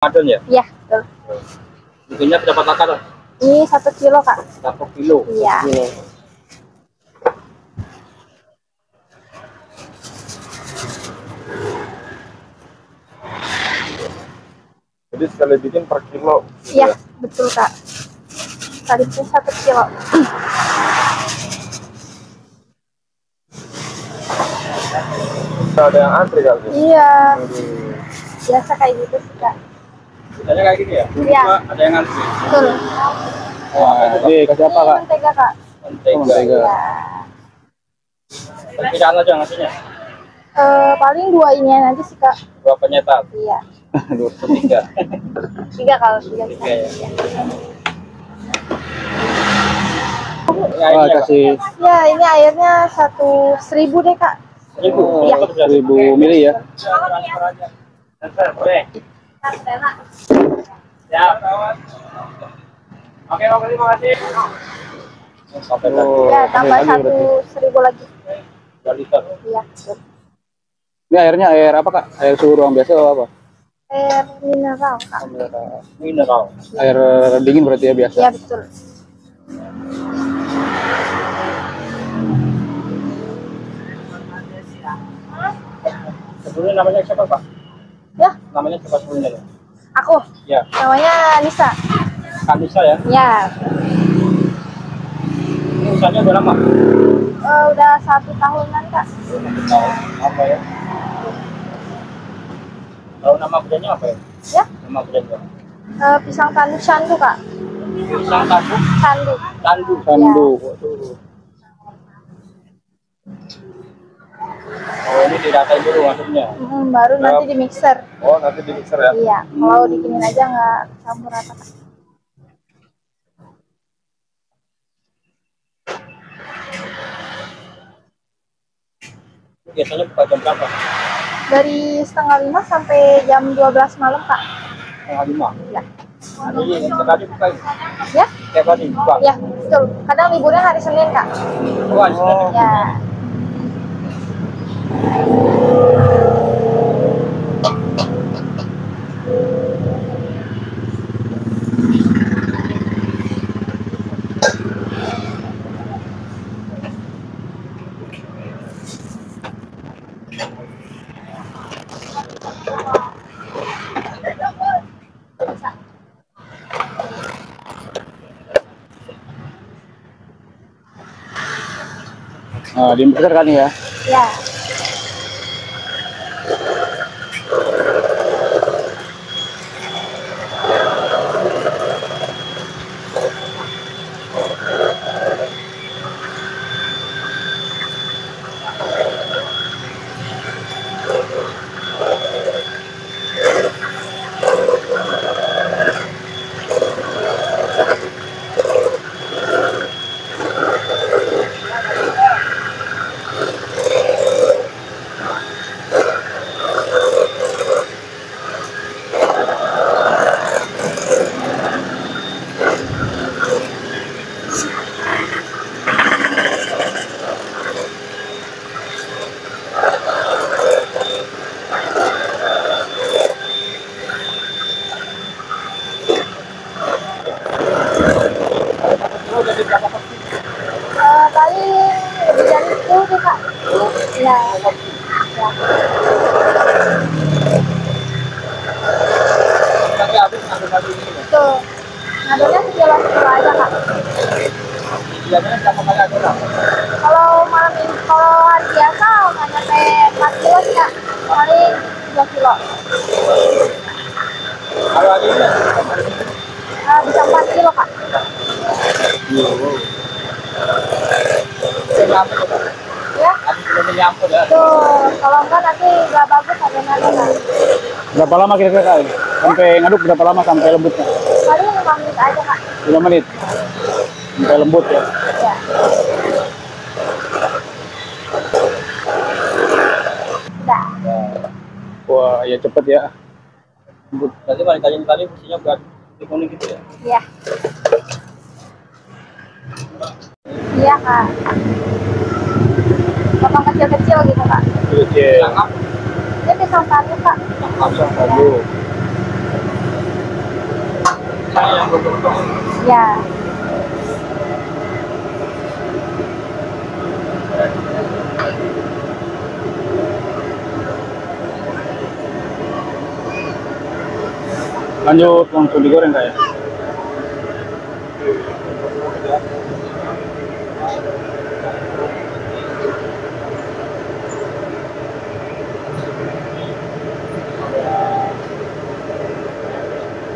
Ramadan ya? Iya, betul. Mungkinnya berapa kakak? Ini 1 kilo, Kak. 1 kilo. Iya. Jadi sekali bikin per kilo. Iya, betul, Kak. Sekali bikin 1 kilo. Ada yang antri kali. Iya. Biasa kayak gitu sih, Kak. Biasanya kayak gini ya? Iya. Ada yang ngantri. Betul. Ini kasih apa, Ini Kak? mentega, Kak. Mentega. Iya. Perkiraan aja ngasihnya. Paling 2 ini aja sih, Kak. 2 penyetan. Iya. 3. 3 kalau 3 bisa. 3 ya. Wah, kasih Ya, ini airnya 1.000 deh, Kak. 1000. Iya. 1000 mili ya. Boleh. Siap. Oke, terima kasih. Sampai Ya, tambah 1.000 lagi. 2 liter. Iya, betul. Ini airnya air apa, Kak? Air suhu ruang biasa atau apa? Air mineral, Kak. Mineral. Air dingin berarti ya biasa. Iya, betul. Sebelumnya namanya siapa, Pak? Ya, Namanya siapa sebelumnya? aku. Ya, Namanya Nisa. Kanisa ya. Ya, Ini usahanya udah lama. udah 1 tahunan, Kak. Apa ya? Kalau nama brandnya apa ya? Ya, Nama brandnya? pisang tandu sandu, Kak. Pisang tandu. Sandu. Tandu. Sandu. Oh, ini diratain dulu maksudnya. Baru nanti di mixer. Oh, nanti di mixer ya. Iya, kalau dikinin aja nggak campur rata, Kak. Biasanya buka jam berapa? Dari setengah 5 sampai jam 12 malam, Kak. Setengah 5. Ya. Jadi sekali buka ini. Ya, Tiap hari buka. ya, betul. Kadang liburnya hari Senin, Kak. Oh, sudah. Ya. Nah, di mixer kan ya. Ya. Paling lebih dari 10 deh, Kak. Ya. Ya. Nanti habis ngambil satu ini. Tuh. Ngadonnya sekilo aja, Kak. Biasanya berapa kali ada? Kalau malam ini, kalau hari biasa nggak nyampe 4 kilo sih, Kak. Paling 3 kilo. Kalau hari ini Bisa 4 kilo, Kak. sudah nyampe tuh, Pak. Ya. Habis belum nyampe ya. Tuh, kalau enggak nanti nggak bagus adonannya, Kak. Berapa lama kira-kira, Kak? Sampai ngaduk berapa lama sampai lembutnya? Paling 5 menit aja, Kak. 5 menit. Sampai lembut ya. Ya. Udah. Wah, ya cepet ya. Lembut. Berarti kali fungsinya buat kuning gitu ya. Iya. Iya, Kak. Potong kecil-kecil gitu, Kak. Kecil. Sangat Ini pisang tandu, Kak. Langsung dulu. beruntung. Ya. Lanjut langsung digoreng kak ya?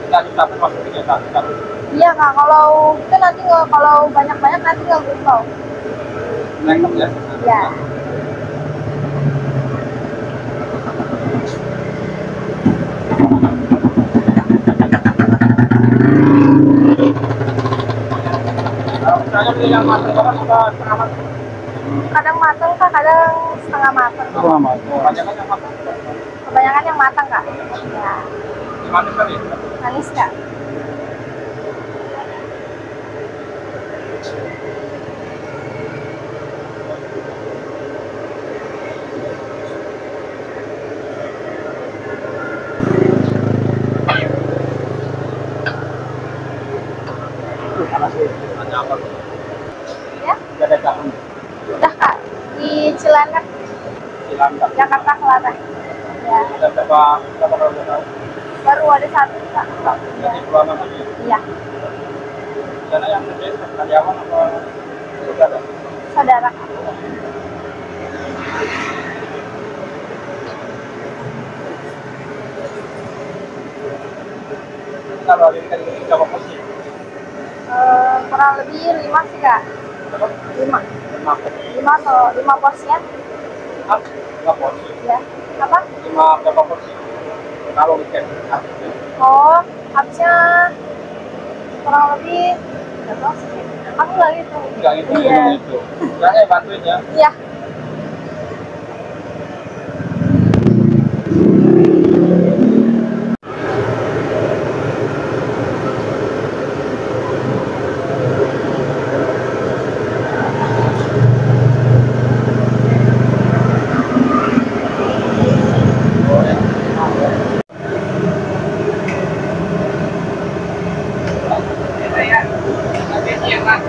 Kita sampai masukin satu. Iya kak, kalau itu nanti nggak, kalau banyak-banyak nanti nggak gumpal. Nangkep ya. Ya. Kalau misalnya beli yang matang banget apa setengah matang? Kadang matang kak, kadang setengah matang. Setengah matang. Kebanyakan yang matang. Kebanyakan yang matang kak. Ya. Manis kali. Manis kak. Ada apa? Ya. Tidak ada cakung. Udah kak, di Cilandak, Cilandak. Jakarta Selatan. Ya. Ada berapa kalau udah tahu? Baru ada satu kak. Jadi dua nama ini. Iya. Sana yang kerja karyawan apa saudara? Saudara kak. Kalau ini kan berapa porsi? Kurang lebih 5 sih kak. 5. 5 atau 5 porsian? Lima porsi. Ya. Apa? Lima berapa porsi? Kalau weekend. Oh, habisnya kurang lebih berapa sih? Aku nggak gitu. Enggak itu, Iya. itu. Saya bantuin ya. Iya.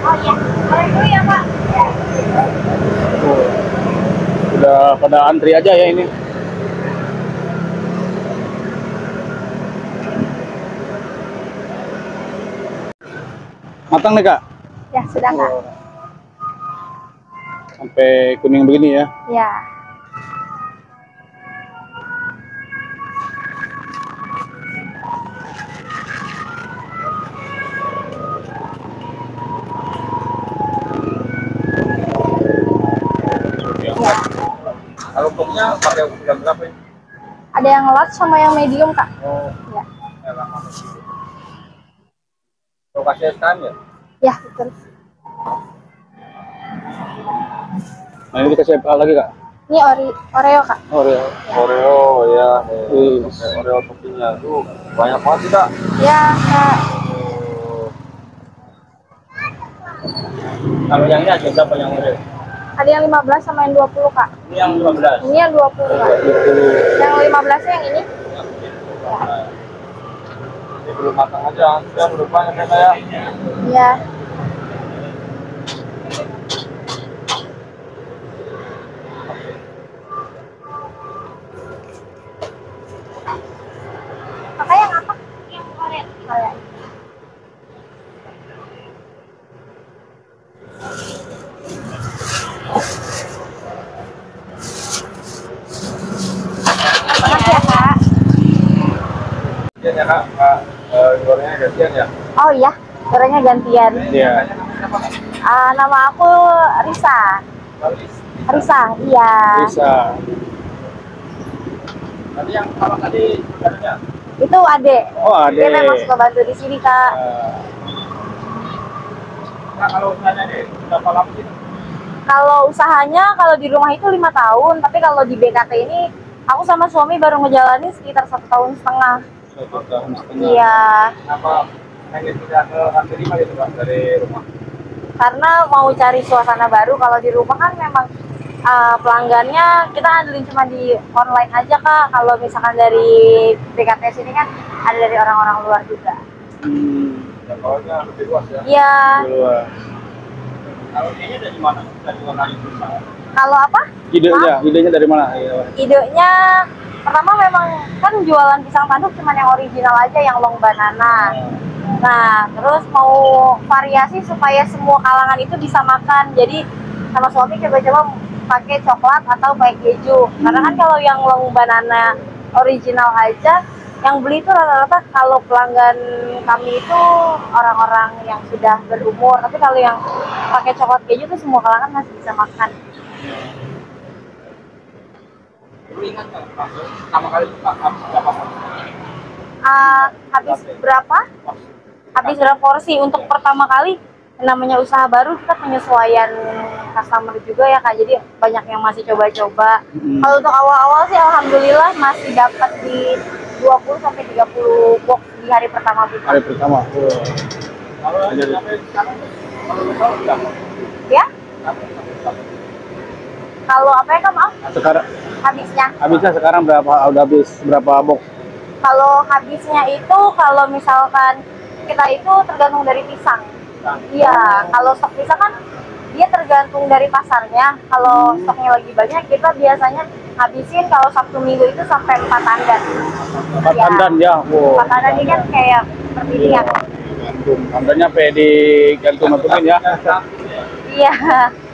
Oh iya. Boleh dulu ya pak. Tuh. Udah pada antri aja ya ini. Matang nih kak? Ya sudah kak. Sampai kuning begini ya? Ya. Kalau ukupnya pakai ukuran berapa ini? Ada yang large sama yang medium kak. Oh, Ya. lama. Kalau kasih SKM ya? Ya betul. Nah ini dikasih apa lagi kak? Ini Oreo kak. Oreo. Oreo ya. Wih. Oreo toppingnya tuh banyak banget sih kak. Ya kak. Kalau yang ini aja berapa yang Oreo? Ada yang 15 sama yang 20 kak. Ini yang 15. Ini yang 20 kak. Yang 15 yang ini. Ya. Ini belum matang aja, sudah belum banyak ya kayak. Ya. Kakak yang apa? Yang Oreo. Oreo. Makasih ya kak. Gantian ya kak, gorengnya gantian ya. Oh iya, gorengnya gantian. Iya. Nama aku Risa. Risa, iya. Bisa. Tadi yang kalau tadi harusnya Itu Ade. Oh ada. Dia memang suka bantu di sini kak. Kak, kalau usahanya deh, berapa lama sih? Kalau usahanya kalau di rumah itu 5 tahun, tapi kalau di BKT ini aku sama suami baru ngejalanin sekitar 1,5 tahun. 1 tahun setengah. Iya, Apa pengen pindah ke kantor lima gitu kak dari rumah? karena mau cari suasana baru. Kalau di rumah kan memang pelanggannya kita andelin cuma di online aja kak. Kalau misalkan dari BKT sini kan ada dari orang-orang luar juga. Hmm. Jangkauannya lebih luas ya. Iya. Luas. Kalau idenya dari mana? Dari mana itu? Kalau apa? Idenya dari mana? Iya. Idenya pertama memang kan jualan pisang tanduk cuma yang original aja, yang long banana. Nah, terus mau variasi supaya semua kalangan itu bisa makan. Jadi sama suami coba-coba pakai coklat atau pakai keju. Karena kan kalau yang long banana original aja, yang beli itu rata-rata kalau pelanggan kami itu orang-orang yang sudah berumur. Tapi kalau yang pakai coklat keju itu semua kalangan masih bisa makan. Dulu ingat nggak? Pertama kali buka habis berapa? Habis berapa? Habis berapa porsi untuk pertama kali? Namanya usaha baru, kita penyesuaian customer juga ya Kak, jadi banyak yang masih coba-coba. Kalau untuk awal-awal sih alhamdulillah masih dapat di 20 sampai 30 box di hari pertama buka. Hari pertama. Kalau sampai sekarang, kalau tahu berapa? Ya? Kalau apa ya Kak, maaf? Sekarang Habisnya sekarang berapa? Udah habis berapa box? kalau habisnya itu, kalau misalkan kita itu tergantung dari pisang. Iya, kalau stok pisang kan dia tergantung dari pasarnya. Kalau stoknya lagi banyak, kita biasanya habisin kalau Sabtu Minggu itu sampai 4 tandan. 4 tandan ya. Wow. 4 tandan ini kan kayak perpilihan. Gantung. Tandannya digantung-gantungin ya. Iya.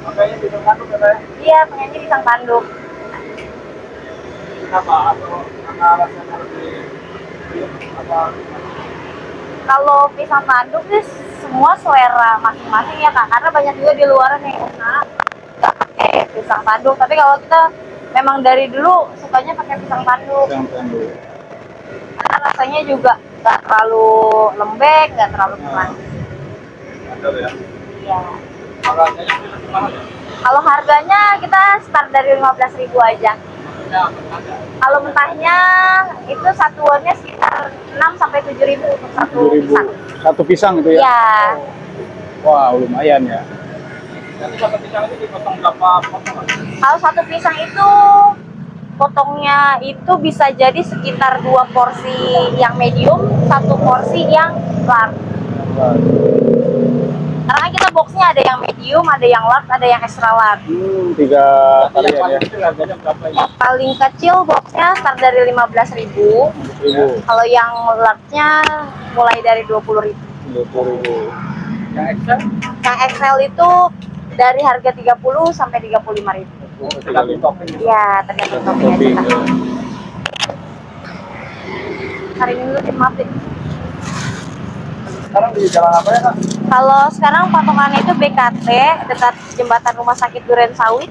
Makanya di tanduk katanya. Iya, pengennya pisang tanduk. Kenapa? Atau karena rasanya lebih apa? Kalau pisang tanduk sih semua selera masing-masing ya Kak, karena banyak juga di luaran yang usaha nggak pakai pisang tanduk. Tapi kalau kita memang dari dulu sukanya pakai pisang tanduk. Karena rasanya juga nggak terlalu lembek, nggak terlalu keras. Ada ya. Iya. Harganya gimana? Kalau harganya kita start dari 15.000 aja. Ya, Kalau mentahnya itu satuannya sekitar 6 sampai 7.000 untuk satu 7.000. pisang. Satu pisang itu ya? Iya. Wah, lumayan ya. Nanti satu pisang itu dipotong berapa potong? Kalau satu pisang itu potongnya itu bisa jadi sekitar 2 porsi yang medium, 1 porsi yang large. Karena kita boxnya ada yang medium, ada yang large, ada yang extra large. 3 kalian ya. Itu harganya berapa ini? Yang paling kecil boxnya start dari 15.000. 1.000. Kalau yang large-nya mulai dari 20.000. 20.000. Yang Excel? Yang XL itu dari harga 30 sampai 35.000. Tergantung topping. Iya, tergantung topping aja Kak. Hari ini dulu dimati. Sekarang di jalan apa ya Kak? Kalau sekarang patokannya itu BKT dekat jembatan Rumah Sakit Duren Sawit.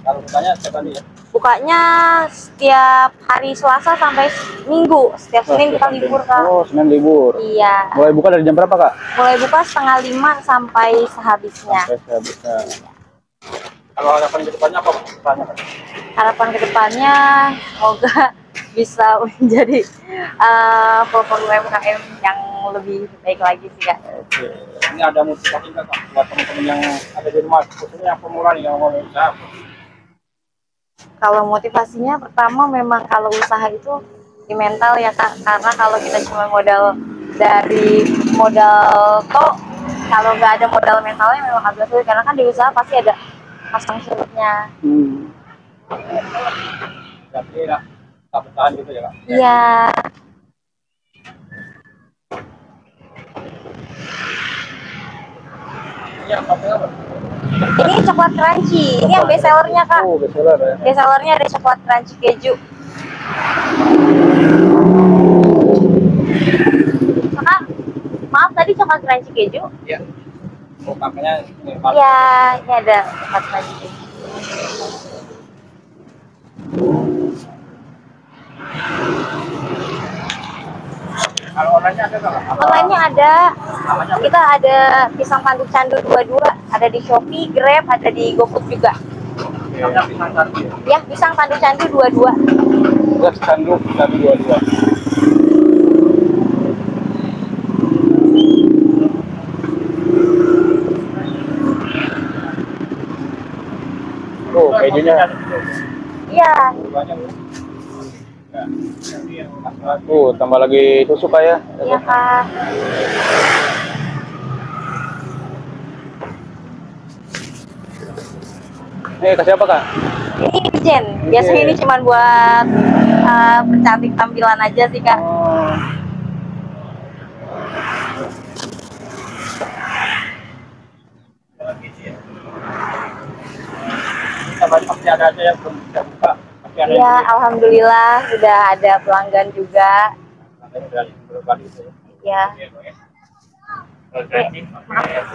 Kalau bukanya setiap hari ya? Bukanya setiap hari Selasa sampai Minggu. Setiap Senin kita libur Kak. Oh, Senin libur. Iya. Mulai buka dari jam berapa, Kak? Mulai buka 4:30 sampai sehabisnya. Sampai sehabisnya. Kalau harapan ke depannya apa usahanya Kak? Harapan kedepannya semoga bisa menjadi pelopor UMKM yang lebih baik lagi sih Kak. Oke. Ini ada motivasi nggak Kak buat teman-teman yang ada di rumah, khususnya yang pemula nih yang mau usaha? Kalau motivasinya pertama memang kalau usaha itu di mental ya Kak, karena kalau kita cuma modal dari modal kalau nggak ada modal mentalnya memang agak sulit, karena kan di usaha pasti ada pasang surutnya. Berarti ya, tak bertahan gitu ya Kak? Iya. Ini yang topping apa? Ini coklat crunchy, ini yang best sellernya Kak. Oh, bestseller ya. Best sellernya ada coklat crunchy keju. Kak, maaf tadi coklat crunchy keju? Iya. Oh, makanya ini Iya, ini ada coklat crunchy keju. kalau online-nya ada nggak Kak? Online-nya ada. Namanya apa? Kita ada pisang tanduk candu 22, ada di Shopee, Grab, ada di GoFood juga. Namanya pisang candu ya? Ya, pisang tanduk candu 22. Terus canduk dan 22. Oh, kejunya. Iya, Banyak. Ya. Ini yang Tambah lagi tusuk Kak ya. Iya Kak. Kasih apa Kak? Ini wijen. Biasanya ini cuma buat percantik tampilan aja sih Kak. Masih ada aja yang belum bisa buka. Masih ada Iya, alhamdulillah sudah ada pelanggan juga. yang berkali itu. Ya. Oke, maaf.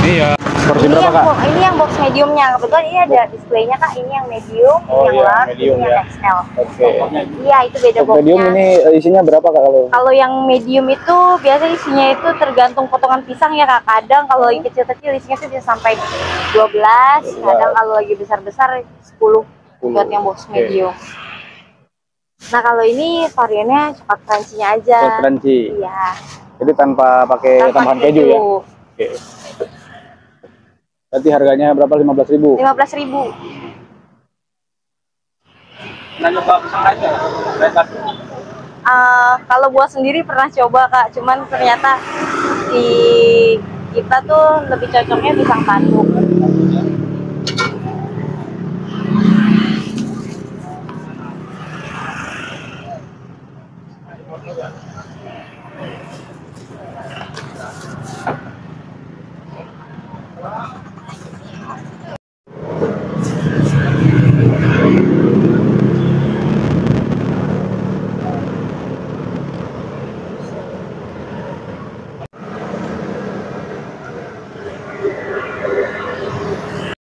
Ini ya porsi berapa Kak? Ini yang box mediumnya. Kebetulan ini ada displaynya Kak. Ini yang medium, Oh, ini yang iya, large, medium ini ya. yang XL. Oke. Iya, itu beda Untuk medium boxnya. ini isinya berapa Kak kalau? Kalau yang medium itu biasanya isinya itu tergantung potongan pisang ya Kak. Kadang kalau lagi kecil-kecil isinya itu bisa sampai 12, kadang kalau lagi besar-besar 10 buat yang box medium. Nah, kalau ini variannya coklat crunchy-nya aja. Coklat crunchy. Iya. Jadi tanpa pakai tambahan keju ya? Oke. Berarti harganya berapa? 15.000. 15.000. Nah, nyoba pisang aja. Kalau buat sendiri pernah coba Kak, cuman ternyata di kita tuh lebih cocoknya pisang tanduk.